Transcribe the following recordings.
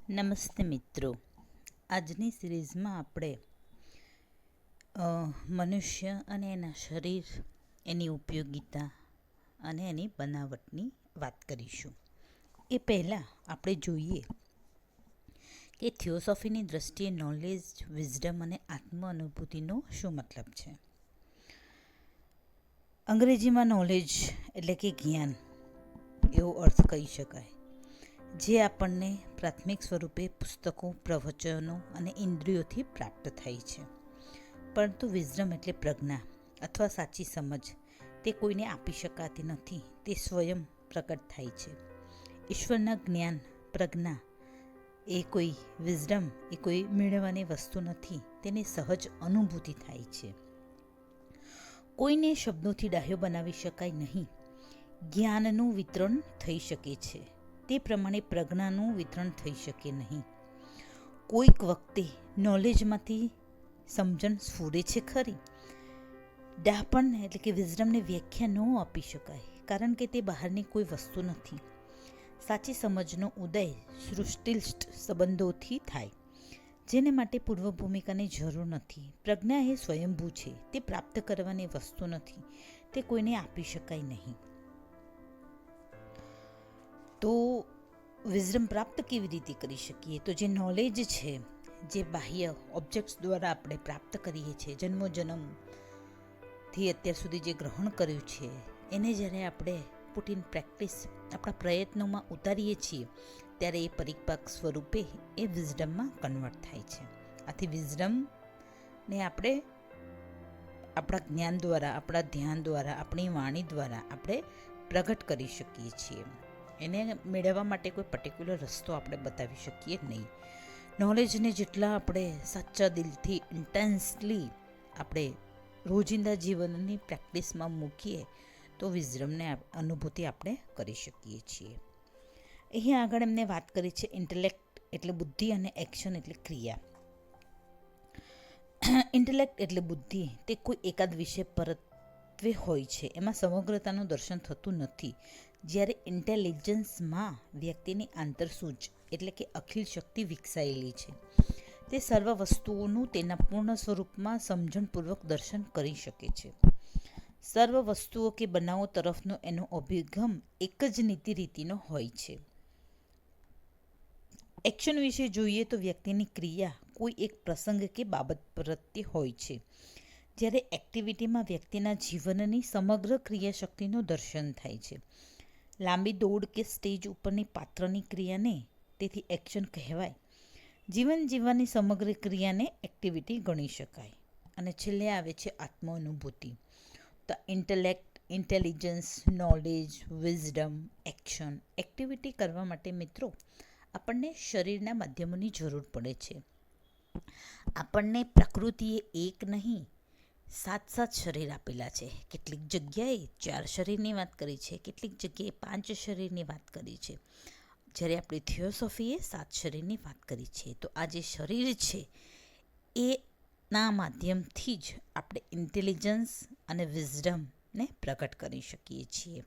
નમસ્તે મિત્રો. આજની સિરીઝમાં આપણે મનુષ્ય અને એના શરીર, એની ઉપયોગિતા અને એની બનાવટની વાત કરીશું. એ પહેલાં આપણે જોઈએ કે થિયોસોફીની દૃષ્ટિએ નોલેજ, વિઝડમ અને આત્મ અનુભૂતિનો શું મતલબ છે. અંગ્રેજીમાં નોલેજ એટલે કે જ્ઞાન એવો અર્થ કહી શકાય, જે આપણને પ્રાથમિક સ્વરૂપે પુસ્તકો, પ્રવચનો અને ઇન્દ્રિયોથી પ્રાપ્ત થાય છે. પરંતુ વિઝડમ એટલે પ્રજ્ઞા અથવા સાચી સમજ, તે કોઈને આપી શકાતી નથી, તે સ્વયં પ્રગટ થાય છે. ઈશ્વરના જ્ઞાન, પ્રજ્ઞા એ કોઈ વિઝડમ એ કોઈ મેળવવાની વસ્તુ નથી, તેની સહજ અનુભૂતિ થાય છે. કોઈને શબ્દોથી ડાહ્યો બનાવી શકાય નહીં. જ્ઞાનનું વિતરણ થઈ શકે છે, તે પ્રમાણે પ્રજ્ઞાનું વિતરણ થઈ શકે નહીં. કોઈક વખતે નોલેજમાંથી સમજણ સ્ફુરે છે ખરી. ડાહપણ એટલે કે વિઝડમને વ્યાખ્યા ન આપી શકાય, કારણ કે તે બહારની કોઈ વસ્તુ નથી. સાચી સમજનો ઉદય સૃષ્ટિસ્થ સંબંધોથી થાય, જેને માટે પૂર્વ ભૂમિકાની જરૂર નથી. પ્રજ્ઞા એ સ્વયંભૂ છે, તે પ્રાપ્ત કરવાની વસ્તુ નથી, તે કોઈને આપી શકાય નહીં. તો વિઝડમ પ્રાપ્ત કેવી રીતે કરી શકીએ? તો જે નોલેજ છે, જે બાહ્ય ઓબ્જેક્ટ્સ દ્વારા આપણે પ્રાપ્ત કરીએ છીએ, જન્મોજન્મથી અત્યાર સુધી જે ગ્રહણ કર્યું છે, એને જ્યારે આપણે પુટ ઇન પ્રેક્ટિસ, આપણા પ્રયત્નોમાં ઉતારીએ છીએ, ત્યારે એ પરિપાક સ્વરૂપે એ વિઝડમમાં કન્વર્ટ થાય છે. આથી વિઝડમને આપણે આપણા જ્ઞાન દ્વારા, આપણા ધ્યાન દ્વારા, આપણી વાણી દ્વારા આપણે પ્રગટ કરી શકીએ છીએ. એને મેળવવા માટે કોઈ પર્ટિક્યુલર રસ્તો આપણે બતાવી શકીએ નહીં. નોલેજને જેટલા આપણે સાચા દિલથી, ઇન્ટેન્સલી આપણે રોજિંદા જીવનની પ્રેક્ટિસમાં મૂકીએ, તો વિઝડમને અનુભૂતિ આપણે કરી શકીએ છીએ. અહીંયા આગળ એમને વાત કરી છે ઇન્ટેલેક્ટ એટલે બુદ્ધિ અને એક્શન એટલે ક્રિયા. ઇન્ટેલેક્ટ એટલે બુદ્ધિ, તે કોઈ એકાદ વિષય પરત્વે હોય છે, એમાં સમગ્રતાનું દર્શન થતું નથી. જ્યારે ઇન્ટેલિજન્સમાં વ્યક્તિની આંતરસૂઝ એટલે કે અખિલ શક્તિ વિકસાયેલી છે, તે સર્વ વસ્તુઓનું તેના પૂર્ણ સ્વરૂપમાં સમજણપૂર્વક દર્શન કરી શકે છે. સર્વ વસ્તુઓ કે બનાવો તરફનો એનો અભિગમ એક જ નીતિ રીતિનો હોય છે. એક્શન વિશે જોઈએ તો વ્યક્તિની ક્રિયા કોઈ એક પ્રસંગ કે બાબત પ્રત્યે હોય છે, જ્યારે એક્ટિવિટીમાં વ્યક્તિના જીવનની સમગ્ર ક્રિયાશક્તિનું દર્શન થાય છે. લાંબી દોડ કે સ્ટેજ ઉપરની પાત્રની ક્રિયાને તેથી એક્શન કહેવાય. જીવન જીવવાની સમગ્ર ક્રિયાને એક્ટિવિટી ગણી શકાય. અને છેલ્લે આવે છે આત્મ અનુભૂતિ. તો intellect, intelligence, knowledge, wisdom, action, activity કરવા માટે મિત્રો આપણને શરીરના માધ્યમોની જરૂર પડે છે. આપણને પ્રકૃતિએ એક નહીં 7 શરીર આપેલા છે. કેટલીક જગ્યાએ 4 શરીરની વાત કરી છે, કેટલીક જગ્યાએ 5 શરીરની વાત કરી છે, જ્યારે આપણી થિયોસોફીએ 7 શરીરની વાત કરી છે. તો આ જે શરીર છે, એના માધ્યમથી જ આપણે ઇન્ટેલિજન્સ અને વિઝડમને પ્રગટ કરી શકીએ છીએ.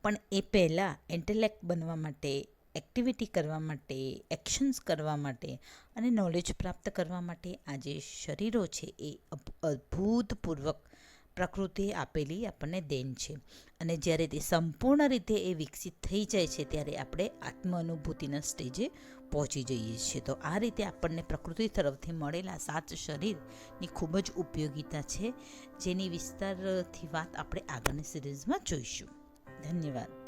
પણ એ પહેલાં ઇન્ટેલેક્ટ બનવા માટે, એક્ટિવિટી કરવા માટે, એક્શન્સ કરવા માટે અને નોલેજ પ્રાપ્ત કરવા માટે આ જે શરીરો છે એ અભૂતપૂર્વક પ્રકૃતિએ આપેલી આપણને દેન છે. અને જ્યારે તે સંપૂર્ણ રીતે એ વિકસિત થઈ જાય છે, ત્યારે આપણે આત્મ અનુભૂતિના સ્ટેજે પહોંચી જઈએ છીએ. તો આ રીતે આપણને પ્રકૃતિ તરફથી મળેલા 7 શરીરની ખૂબ જ ઉપયોગિતા છે, જેની વિસ્તારથી વાત આપણે આગળની સિરીઝમાં જોઈશું. ધન્યવાદ.